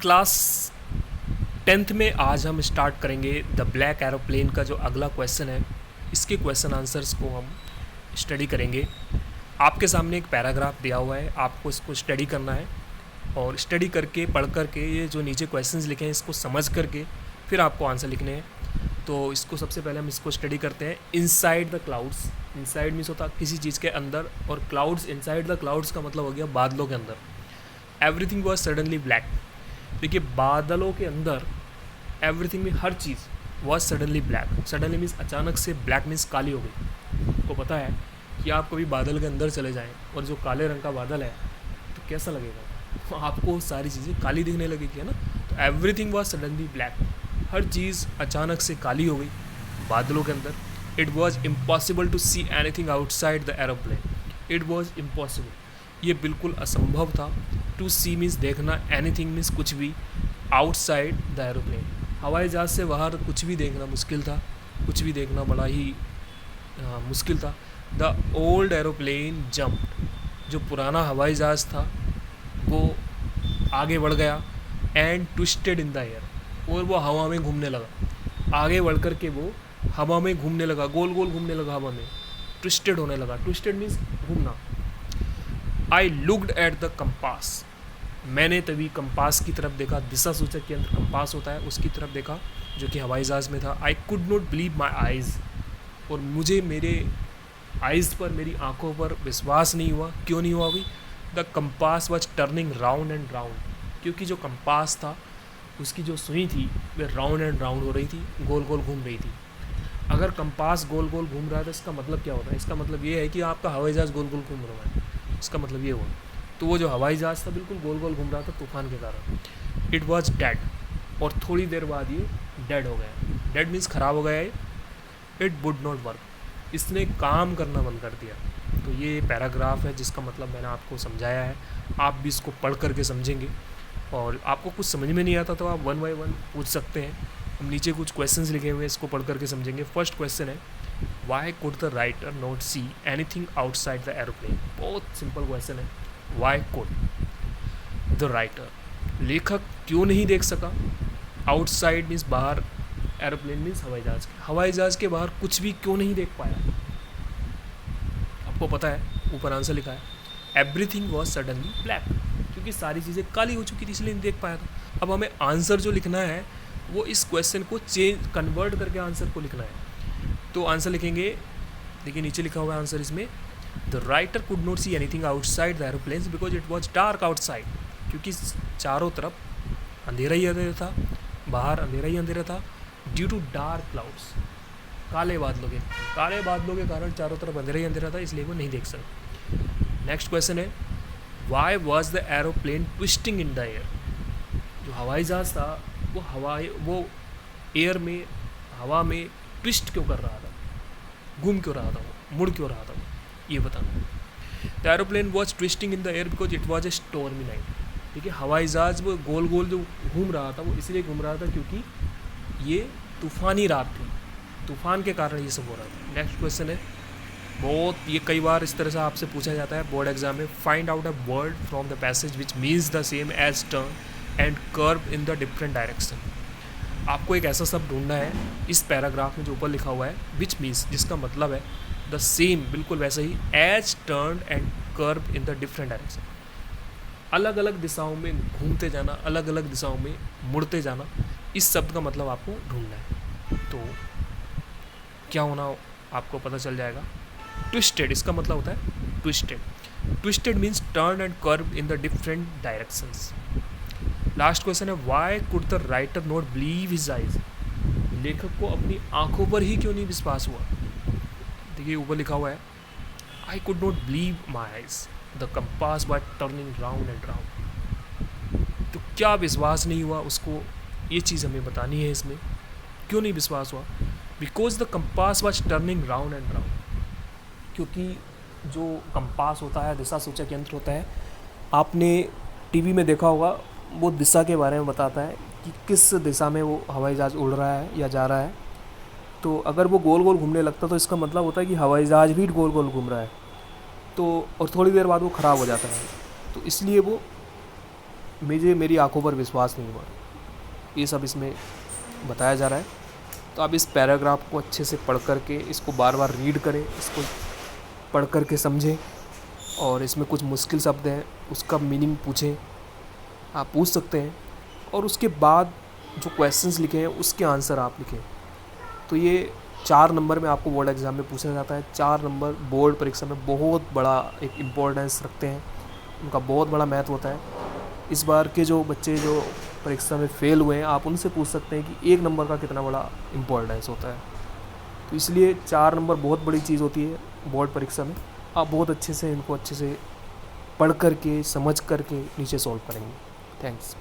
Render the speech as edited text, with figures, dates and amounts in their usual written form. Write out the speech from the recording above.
Class 10th में आज हम स्टार्ट करेंगे द ब्लैक एरोप्लेन का जो अगला क्वेश्चन है। इसके क्वेश्चन आंसर्स को हम स्टडी करेंगे। आपके सामने एक पैराग्राफ दिया हुआ है, आपको इसको स्टडी करना है और स्टडी करके पढ़ करके ये जो नीचे क्वेश्चंस लिखे हैं इसको समझ करके फिर आपको आंसर लिखने हैं। तो इसको सबसे पहले हम इसको स्टडी करते हैं। Inside the clouds, inside means होता किसी चीज़ के अंदर, और क्लाउड्स, इनसाइड द क्लाउड्स का मतलब हो गया बादलों के अंदर। Everything was suddenly black. देखिए बादलों के अंदर एवरीथिंग में हर चीज़ was suddenly black. Suddenly means अचानक से, ब्लैक मीन्स काली हो गई। आपको पता है कि आप कभी बादल के अंदर चले जाएं और जो काले रंग का बादल है तो कैसा लगेगा, आपको सारी चीज़ें काली दिखने लगेगी, है ना। तो एवरीथिंग वॉज सडनली ब्लैक, हर चीज़ अचानक से काली हो गई बादलों के अंदर। It was impossible to see anything outside the aeroplane. It was impossible, ये बिल्कुल असंभव था। टू सी मीन्स देखना, एनीथिंग मीन्स कुछ भी, आउटसाइड द एरोप्लेन हवाई जहाज़ से बाहर कुछ भी देखना मुश्किल था। कुछ भी देखना बड़ा ही मुश्किल था। द ओल्ड एरोप्लेन जम्प्ड, जो पुराना हवाई जहाज़ था वो आगे बढ़ गया। And twisted in the air, और वो हवा में घूमने लगा। आगे बढ़ कर के वो हवा में घूमने लगा, गोल गोल घूमने लगा हवा में, ट्विस्टेड होने लगा। ट्विस्टेड मीन्स घूमना। I looked at the compass, मैंने तभी कंपास की तरफ देखा। दिशा सूचक के अंदर कंपास होता है, उसकी तरफ देखा जो कि हवाई जहाज़ में था। I could not believe my eyes, और मुझे मेरे आइज़ पर, मेरी आंखों पर विश्वास नहीं हुआ। क्यों नहीं हुआ भाई? The compass was turning round and round, क्योंकि जो कंपास था उसकी जो सुई थी वह राउंड एंड राउंड हो रही थी, गोल गोल घूम रही थी। अगर कंपास गोल गोल घूम रहा है तो इसका मतलब क्या होता है? इसका मतलब ये है कि आपका हवाई जहाज़ गोल गोल घूम रहा है, इसका मतलब ये हुआ। तो वो जो हवाई जहाज़ था बिल्कुल गोल गोल घूम रहा था तूफान के कारण। इट वॉज डेड, और थोड़ी देर बाद ये डेड हो गया। डेड मीन्स ख़राब हो गया है। इट वुड नॉट वर्क, इसने काम करना बंद कर दिया। तो ये पैराग्राफ है जिसका मतलब मैंने आपको समझाया है। आप भी इसको पढ़ करके समझेंगे, और आपको कुछ समझ में नहीं आता तो आप 1 बाय 1 पूछ सकते हैं। हम नीचे कुछ क्वेश्चंस लिखे हुए हैं, इसको पढ़ करके समझेंगे। फर्स्ट क्वेश्चन है, why could the writer not C anything outside the aeroplane. बहुत सिंपल क्वेश्चन है। वाई कुड द राइटर, लेखक क्यों नहीं देख सका, आउटसाइड मीन्स बाहर, एरोप्लेन मीन्स हवाई जहाज़ के, हवाई जहाज़ के बाहर कुछ भी क्यों नहीं देख पाया। आपको पता है ऊपर आंसर लिखा है, एवरीथिंग वॉज सडनली ब्लैक, क्योंकि सारी चीज़ें काली हो चुकी थी इसलिए नहीं देख पाया था। अब हमें आंसर जो लिखना है वो इस क्वेश्चन को कन्वर्ट करके आंसर को लिखना है। तो आंसर लिखेंगे, देखिए नीचे लिखा हुआ है आंसर इसमें, the writer could not C anything outside the aeroplanes because it was dark outside, क्योंकि चारों तरफ अंधेरा ही अंधेरा था, बाहर अंधेरा ही अंधेरा था। ड्यू टू डार्क क्लाउड्स, काले बादलों के कारण चारों तरफ अंधेरा ही अंधेरा था, इसलिए वो नहीं देख सकते। नेक्स्ट क्वेश्चन है, why was the aeroplane twisting in the air. जो हवाई जहाज़ था वो एयर में, हवा में ट्विस्ट क्यों कर रहा था, घूम क्यों रहा था, वो मुड़ क्यों रहा था, ये बताना। The aeroplane was twisting in the air because it was a stormy night. ठीक है, हवाई जहाज़ वो गोल गोल जो घूम रहा था वो इसलिए घूम रहा था क्योंकि ये तूफ़ानी रात थी, तूफ़ान के कारण ये सब हो रहा था। नेक्स्ट क्वेश्चन है, बहुत ये कई बार इस तरह से आपसे पूछा जाता है बोर्ड एग्जाम में, find out a word from the passage which means the same as turn and curve in the different direction. आपको एक ऐसा शब्द ढूंढना है इस पैराग्राफ में जो ऊपर लिखा हुआ है, विच मीन्स, जिसका मतलब है द सेम, बिल्कुल वैसा ही, as turn and curve in the different direction, अलग अलग दिशाओं में घूमते जाना, अलग अलग दिशाओं में मुड़ते जाना। इस शब्द का मतलब आपको ढूंढना है। तो क्या होना आपको पता चल जाएगा। ट्विस्टेड, इसका मतलब होता है twisted. Twisted means turn and curve in the different directions. Last question है, why could the writer not believe his eyes. लेखक को अपनी आंखों पर ही क्यों नहीं विश्वास हुआ। देखिए ऊपर लिखा हुआ है, I could not believe my eyes, the compass bye turning round and round. तो क्या विश्वास नहीं हुआ उसको, ये चीज़ हमें बतानी है इसमें, क्यों नहीं विश्वास हुआ। Because the compass was turning round and round, क्योंकि जो कंपास होता है, दिशा सूचक यंत्र होता है, आपने टीवी में देखा होगा, वो दिशा के बारे में बताता है कि किस दिशा में वो हवाई जहाज़ उड़ रहा है या जा रहा है। तो अगर वो गोल गोल घूमने लगता तो इसका मतलब होता है कि हवाई जहाज़ भी गोल गोल घूम रहा है। तो और थोड़ी देर बाद वो ख़राब हो जाता है, तो इसलिए वो मेरी आंखों पर विश्वास नहीं हुआ। ये सब इसमें बताया जा रहा है। तो आप इस पैराग्राफ को अच्छे से पढ़ कर के इसको बार बार रीड करें, इसको पढ़ कर के समझें, और इसमें कुछ मुश्किल शब्द हैं उसका मीनिंग पूछें, आप पूछ सकते हैं। और उसके बाद जो क्वेश्चंस लिखे हैं उसके आंसर आप लिखें। तो ये 4 नंबर में आपको बोर्ड एग्ज़ाम में पूछा जाता है। 4 नंबर बोर्ड परीक्षा में बहुत बड़ा एक इम्पोर्टेंस रखते हैं, उनका बहुत बड़ा महत्व होता है। इस बार के जो बच्चे जो परीक्षा में फ़ेल हुए हैं, आप उनसे पूछ सकते हैं कि 1 नंबर का कितना बड़ा इम्पोर्टेंस होता है। तो इसलिए 4 नंबर बहुत बड़ी चीज़ होती है बोर्ड परीक्षा में। आप बहुत अच्छे से इनको अच्छे से पढ़ कर के समझ कर के नीचे सॉल्व करेंगे। थैंक्स।